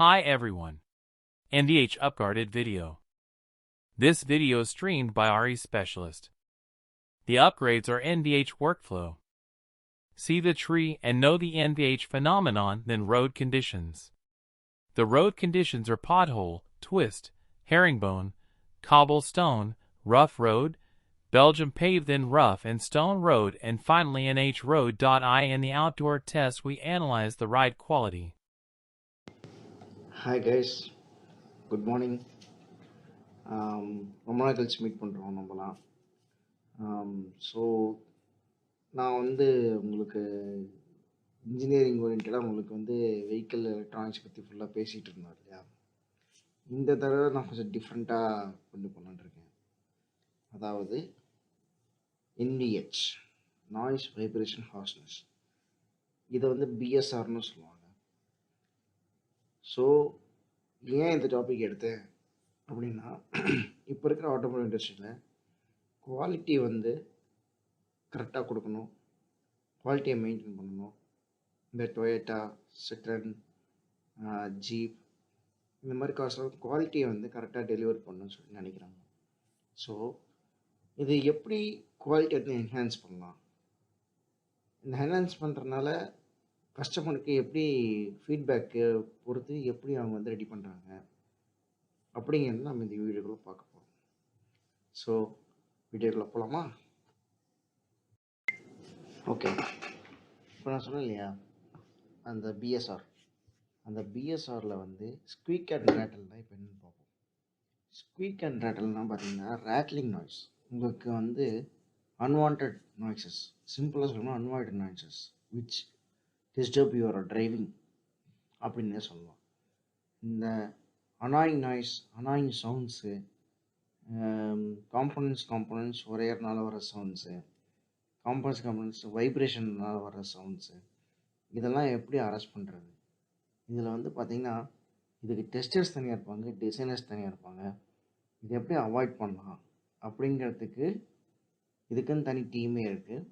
Hi everyone. NVH upgraded video. This video is streamed by RE Specialist. The upgrades are NVH workflow. See the tree and know the NVH phenomenon, then road conditions. The road conditions are pothole, twist, herringbone, cobblestone, rough road, Belgium paved then rough and stone road, and finally NH road. In the outdoor test we analyze the ride quality. Hi guys, good morning. ரொம்ப நாள் கழிச்சு meet பண்ணுறோம் நம்மலாம். So நான் உங்களுக்கு engineering ஓரியன்டாக உங்களுக்கு vehicle electronics பற்றி ஃபுல்லாக பேசிகிட்டு இருந்தோம் இல்லையா. இந்த தடவை நான் கொஞ்சம் டிஃப்ரெண்ட்டாக கொண்டு போகலான்ட்ருக்கேன். அதாவது NVH, நாய்ஸ் வைப்ரேஷன் ஹார்ஷ்னஸ், இதை பிஎஸ்ஆர்னு சொல்லுவாங்க. ஸோ ஏன் இந்த டாபிக் எடுத்தேன் அப்படின்னா, இப்போ இருக்கிற ஆட்டோமொபைல் இண்டஸ்ட்ரியில் குவாலிட்டி கரெக்டாக கொடுக்கணும், குவாலிட்டியை மெயின்டைன் பண்ணணும். இந்த டொயோட்டா, சிட்ரன், ஜீப் இந்த மாதிரி கார்ஸ்லாம் குவாலிட்டியை கரெக்டாக டெலிவர் பண்ணணும்னு சொல்லி நினைக்கிறாங்க. ஸோ இது எப்படி குவாலிட்டி என்ஹான்ஸ் பண்ணலாம், இந்த என்ஹான்ஸ் பண்ணுறதுனால கஸ்டமருக்கு எப்படி ஃபீட்பேக்கு பொறுத்து எப்படி அவங்க ரெடி பண்ணுறாங்க அப்படிங்கிறது நம்ம இந்த வீடியோக்குள்ளே பார்க்க போகிறோம். ஸோ வீடியோக்குள்ளே போகலாமா? ஓகே, இப்போ நான் சொன்னேன் இல்லையா, அந்த பிஎஸ்ஆர், அந்த பிஎஸ்ஆரில் ஸ்குவீக் அண்ட் ரேட்டல் தான் இப்போ என்னென்னு பார்ப்போம். ஸ்குவீக் அண்ட் ரேட்டல்னால் பார்த்தீங்கன்னா ரேட்லிங் நாய்ஸ், உங்களுக்கு அன்வான்ட் நாய்ஸஸ், சிம்பிளாக சொல்லணும் unwanted noises which disturb your driving அப்படின்னே சொல்லலாம். இந்த annoying noise, annoying sounds, components ஒரேறனால வர சவுண்ட்ஸு, காம்பனன்ட்ஸ் வைப்ரேஷன்னால் வர சவுண்ட்ஸு, இதெல்லாம் எப்படி அரெஸ்ட் பண்ணுறது? இதில் பார்த்திங்கன்னா இதுக்கு டெஸ்டர்ஸ் தனியாக இருப்பாங்க, டிசைனர்ஸ் தனியாக இருப்பாங்க. இதை எப்படி அவாய்ட் பண்ணலாம் அப்படிங்கிறதுக்கு இதுக்குன்னு தனி டீமே இருக்குது.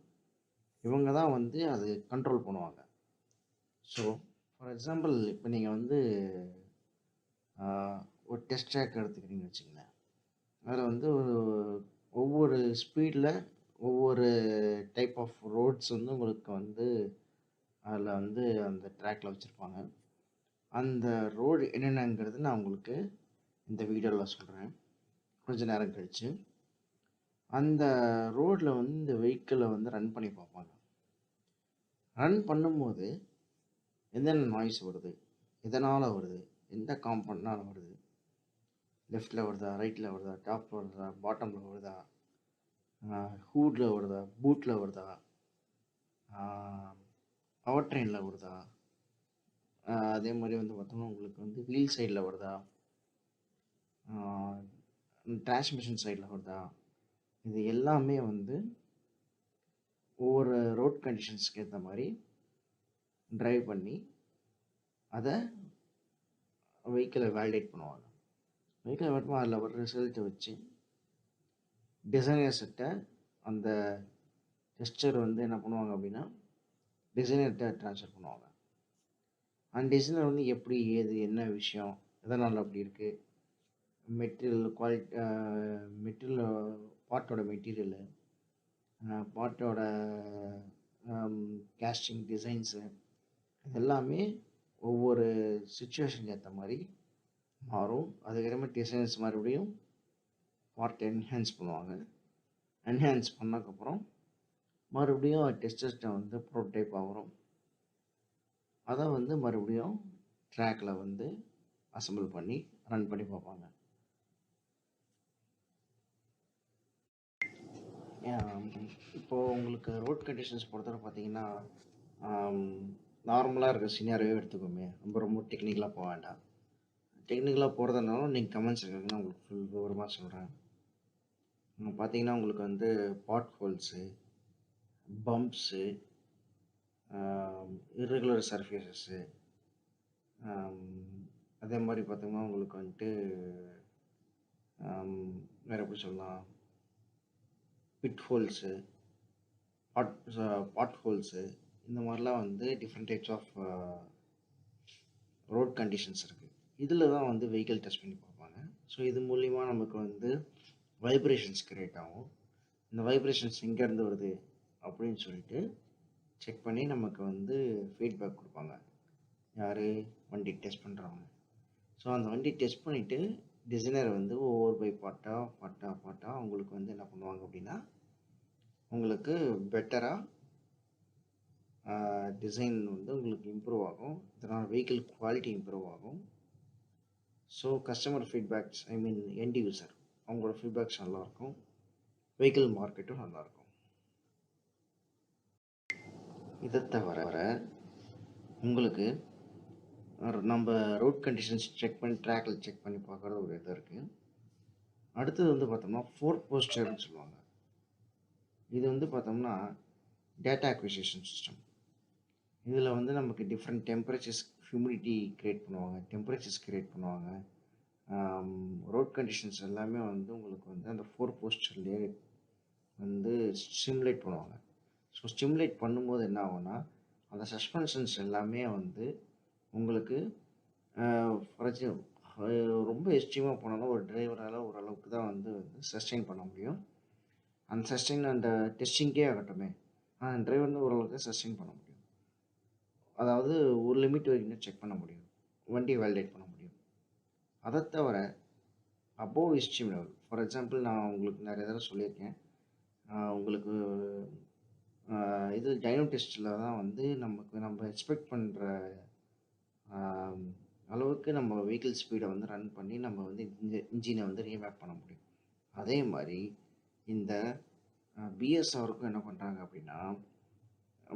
இவங்க தான் அது கண்ட்ரோல் பண்ணுவாங்க. ஸோ ஃபார் எக்ஸாம்பிள், இப்போ நீங்கள் ஒரு டெஸ்ட் ட்ராக் எடுத்துக்கிறீங்கன்னு வச்சுங்களேன். அதில் ஒரு ஒவ்வொரு ஸ்பீடில் ஒவ்வொரு டைப் ஆஃப் ரோட்ஸ் உங்களுக்கு அதில் அந்த ட்ராக்கில் வச்சுருப்பாங்க. அந்த ரோடு என்னென்னங்கிறது நான் உங்களுக்கு இந்த வீடியோவில் சொல்கிறேன் கொஞ்சம் நேரம் கழித்து. அந்த ரோடில் இந்த வெஹிக்கிளை ரன் பண்ணி பார்ப்பாங்க. ரன் பண்ணும்போது என்னென்ன நாய்ஸ் வருது, எதனால் வருது, எந்த காம்பவுண்ட்னால் வருது, லெஃப்டில் வருதா, ரைட்டில் வருதா, டாப்பில் வருதா, பாட்டமில் வருதா, ஹூடில் வருதா, பூட்டில் வருதா, பவர் ட்ரெயினில் வருதா, அதே மாதிரி பார்த்தோம்னா உங்களுக்கு வீல் சைடில் வருதா, டிரான்ஸ்மிஷன் சைடில் வருதா, இது எல்லாமே ஒவ்வொரு ரோட் கண்டிஷன்ஸ்க்கு ஏற்ற மாதிரி ட்ரைவ் பண்ணி அதை வெஹிக்கிளை வேலிடேட் பண்ணுவாங்க. வெஹிக்கிளை மட்டும் அதில் வர ரிசல்ட்டை வச்சு டிசைனர்ஸ்கிட்ட அந்த டெஸ்டர் என்ன பண்ணுவாங்க அப்படின்னா டிசைனர்கிட்ட ட்ரான்ஸ்ஃபர் பண்ணுவாங்க. அந்த டிசைனர் எப்படி, ஏது, என்ன விஷயம், எதனால் அப்படி இருக்குது, மெட்டீரியல் குவாலிட்டி, பாட்டோட மெட்டீரியலு, பாட்டோட கேஸ்டிங் டிசைன்ஸு, இதெல்லாமே ஒவ்வொரு சுச்சுவேஷனுக்கு ஏற்ற மாதிரி மாறும். அதுக்கேற்ற மாதிரி டிசைன்ஸ் மறுபடியும் பார்ட் என்ஹான்ஸ் பண்ணுவாங்க. என்ஹான்ஸ் பண்ணதுக்கப்புறம் மறுபடியும் டெஸ்டர்ஸ்ட்டை ப்ரோட்டோடைப்பாக வரும். அதை மறுபடியும் ட்ராக்கில் அசம்பிள் பண்ணி ரன் பண்ணி பார்ப்பாங்க. இப்போது உங்களுக்கு ரோட் கண்டிஷன்ஸ் பொறுத்தவரை பார்த்தீங்கன்னா நார்மலாக இருக்க சினாரியோவே எடுத்துக்கோமே, ரொம்ப டெக்னிக்கலாக போக வேண்டாம். டெக்னிக்கலாக போகிறதுனாலும் நீங்கள் கமெண்ட்ஸ் இருக்குதுன்னு உங்களுக்கு ஃபுல் விவரமாக சொல்கிறேன். பார்த்தீங்கன்னா உங்களுக்கு பாட் ஹோல்ஸு, பம்ப்ஸு, இர்ரெகுலர் சர்ஃபேஸஸ்ஸு, அதே மாதிரி பார்த்தோம்னா உங்களுக்கு வேறு எப்படி சொல்லலாம், பிட் ஹோல்ஸு, பாட் ஹோல்ஸு, இந்த மாதிரிலாம் different types of road conditions இருக்குது. இதில் தான் வந்து வெஹிக்கிள் டெஸ்ட் பண்ணி பார்ப்பாங்க. ஸோ இது மூலிமா நமக்கு வந்து வைப்ரேஷன்ஸ் கிரியேட் ஆகும். இந்த வைப்ரேஷன்ஸ் எங்கேருந்து வருது அப்படின்னு சொல்லிட்டு செக் பண்ணி நமக்கு வந்து ஃபீட்பேக் கொடுப்பாங்க. யார்? வண்டி டெஸ்ட் பண்ணுறவங்க. ஸோ அந்த வண்டி டெஸ்ட் பண்ணிவிட்டு டிசைனர் வந்து ஒவ்வொரு பை பார்ட்டாக உங்களுக்கு வந்து என்ன பண்ணுவாங்க அப்படின்னா, உங்களுக்கு பெட்டராக டிசைன் வந்து உங்களுக்கு இம்ப்ரூவ் ஆகும். இதனால் வெஹிக்கிள் குவாலிட்டி இம்ப்ரூவ் ஆகும். ஸோ கஸ்டமர் ஃபீட்பேக்ஸ், ஐ மீன் எண்ட் யூசர் அவங்களோட ஃபீட்பேக்ஸ் நல்லாயிருக்கும். வெஹிக்கிள் மார்க்கெட்டும் நல்லாயிருக்கும். இதை தவிர உங்களுக்கு நம்ம ரோட் கண்டிஷன்ஸ் செக் பண்ணி ட்ராக்கில் செக் பண்ணி பார்க்குறது ஒரு இது இருக்குது. அடுத்தது வந்து பார்த்தோம்னா ஃபோர் போஸ்டர்னு சொல்லுவாங்க. இது வந்து பார்த்தோம்னா டேட்டா அக்விசிஷன் சிஸ்டம். இதில் வந்து நமக்கு டிஃப்ரெண்ட் டெம்பரேச்சர்ஸ், ஹியூமிடிட்டி கிரியேட் பண்ணுவாங்க. ரோட் கண்டிஷன்ஸ் எல்லாமே வந்து உங்களுக்கு வந்து அந்த ஃபோர் போஸ்டர்லேயே வந்து ஸ்டிமுலேட் பண்ணுவாங்க. ஸோ ஸ்டிமுலேட் பண்ணும்போது என்ன ஆகும்னா, அந்த சஸ்பென்ஷன்ஸ் எல்லாமே வந்து உங்களுக்கு ரொம்ப எக்ஸ்ட்ரீமாக போனாலும் ஒரு டிரைவரால் ஓரளவுக்கு தான் வந்து சஸ்டெயின் பண்ண முடியும். அந்த சஸ்டெயின் அந்த டெஸ்டிங்கே ஆகட்டுமே, அந்த டிரைவர் வந்து ஓரளவுக்கு சஸ்டெயின் பண்ண முடியும். அதாவது ஒரு லிமிட் வரைக்கும் தான் செக் பண்ண முடியும், வண்டியை வேலிடேட் பண்ண முடியும். அதை தவிர above extreme level, for example நான் உங்களுக்கு நிறைய தடவை சொல்லியிருக்கேன், உங்களுக்கு இது டைனோ டெஸ்ட்டில் தான் வந்து நம்ம எக்ஸ்பெக்ட் பண்ணுற அளவுக்கு நம்ம வெஹிக்கிள் ஸ்பீடை வந்து ரன் பண்ணி நம்ம வந்து இன்ஜினை வந்து ரீமேப் பண்ண முடியும். அதே மாதிரி இந்த பிஎஸ்ஆருக்கும் என்ன பண்ணுறாங்க அப்படின்னா,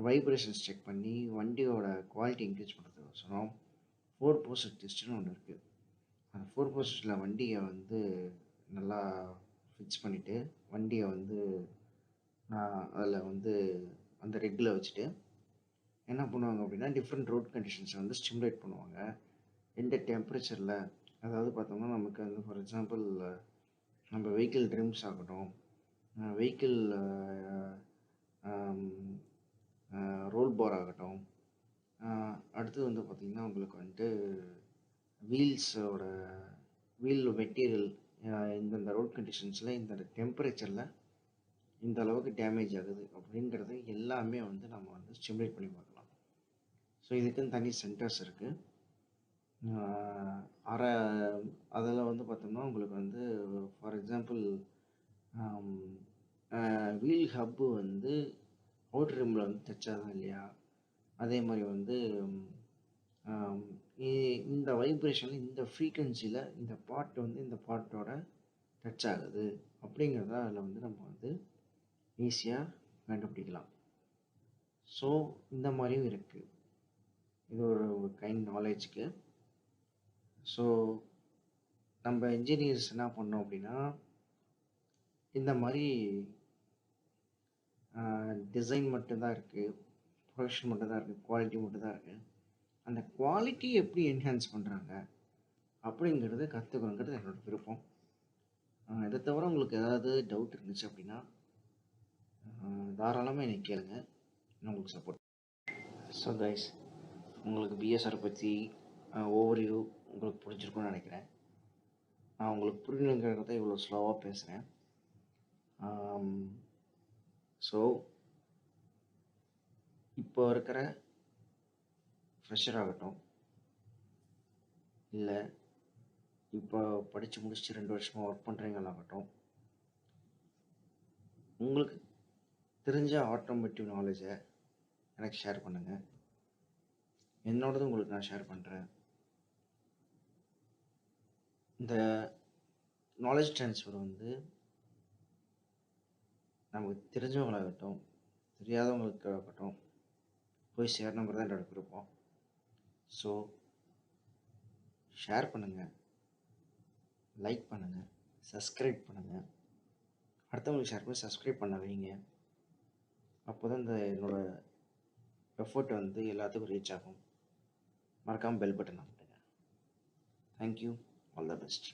வைப்ரேஷன்ஸ் செக் பண்ணி வண்டியோட குவாலிட்டி இன்க்ரீஸ் பண்ணுறதுக்கோசரம் ஃபோர் போஸ்டர் டெஸ்ட்டுன்னு ஒன்று இருக்குது. அந்த ஃபோர் போஸ்டரில் வண்டியை வந்து நல்லா ஃபிக்ஸ் பண்ணிவிட்டு வண்டியை வந்து அதில் வந்து அந்த ரெக்கில் வச்சுட்டு என்ன பண்ணுவாங்க அப்படின்னா, டிஃப்ரெண்ட் ரோட் கண்டிஷன்ஸை வந்து ஸ்டிமுலேட் பண்ணுவாங்க. எந்த டெம்பரேச்சரில், அதாவது பார்த்தோம்னா நமக்கு வந்து ஃபார் எக்ஸாம்பிள் நம்ம வெஹிக்கிள் ட்ரிம்ஸ் ஆகட்டும், வெஹிக்கிள் ரோல் பார் ஆகட்டும், அடுத்தது வந்து பார்த்திங்கன்னா உங்களுக்கு வந்துட்டு வீல் மெட்டீரியல் இந்தந்த ரோட் கண்டிஷன்ஸில் இந்த டெம்பரேச்சரில் இந்த அளவுக்கு டேமேஜ் ஆகுது அப்படிங்கிறது எல்லாமே வந்து நம்ம வந்து ஸ்டிமுலேட் பண்ணி பார்க்கலாம். ஸோ இதுக்குன்னு தனி சென்டர்ஸ் இருக்குது. அதில் வந்து பார்த்தோம்னா உங்களுக்கு வந்து ஃபார் எக்ஸாம்பிள் வீல் ஹப்பு வந்து அவுட்டர் ரிம்மில் வந்து டச் ஆகுதா இல்லையா, அதே மாதிரி வந்து இந்த வைப்ரேஷனில் இந்த ஃப்ரீக்வன்சியில் இந்த பார்ட் வந்து இந்த பார்ட்டோட டச் ஆகுது அப்படிங்கிறத அதில் வந்து நம்ம வந்து ஈஸியாக கண்டுபிடிக்கலாம். ஸோ இந்த மாதிரியும் இருக்குது. இது ஒரு கைண்ட் நாலேஜுக்கு. ஸோ நம்ம இன்ஜினியர்ஸ் என்ன பண்ணோம் அப்படின்னா, இந்த மாதிரி டிசைன் மட்டும்தான் இருக்குது, ப்ரொடக்ஷன் மட்டும்தான் இருக்குது, குவாலிட்டி மட்டும்தான் இருக்குது. அந்த குவாலிட்டி எப்படி என்ஹான்ஸ் பண்ணுறாங்க அப்படிங்கிறத கற்றுக்கணுங்கிறது என்னோட விருப்பம். இதை தவிர உங்களுக்கு ஏதாவது டவுட் இருந்துச்சு அப்படின்னா தாராளமாக எனக்கு கேளுங்க, நான் உங்களுக்கு சப்போர்ட். ஸோ கைஸ், உங்களுக்கு பிஎஸ்ஆர் பற்றி ஓவர்வியூ உங்களுக்கு பிடிச்சிருக்குன்னு நினைக்கிறேன். நான் உங்களுக்கு புரியணுங்கிறத இவ்வளோ ஸ்லோவாக பேசுகிறேன். ஸோ இப்போ இருக்கிற ஃப்ரெஷர் ஆகட்டும், இல்லை இப்போ படித்து முடிச்சுட்டு 2 வருஷமாக ஒர்க் பண்ணுறீங்களாகட்டும், உங்களுக்கு தெரிஞ்ச ஆட்டோமேட்டிவ் நாலேஜை எனக்கு ஷேர் பண்ணுங்கள். என்னோடது உங்களுக்கு நான் ஷேர் பண்ணுறேன். இந்த நாலேஜ் ட்ரான்ஸ்ஃபர் வந்து நமக்கு தெரிஞ்சவங்களாகட்டும் தெரியாதவங்களுக்காகட்டும் போய் சேரணுங்கிறது தான் என்னோட விருப்பம். ஸோ ஷேர் பண்ணுங்கள், லைக் பண்ணுங்கள், சப்ஸ்கிரைப் பண்ணுங்கள். அடுத்தவங்களுக்கு ஷேர் பண்ணி சப்ஸ்கிரைப் பண்ண வைங்க. அப்போ தான் இந்த என்னோடய எஃபர்ட் வந்து எல்லாத்துக்கும் ரீச் ஆகும். மறக்காமல் பெல் பட்டன் அமுத்துங்க. Thank you, all the best.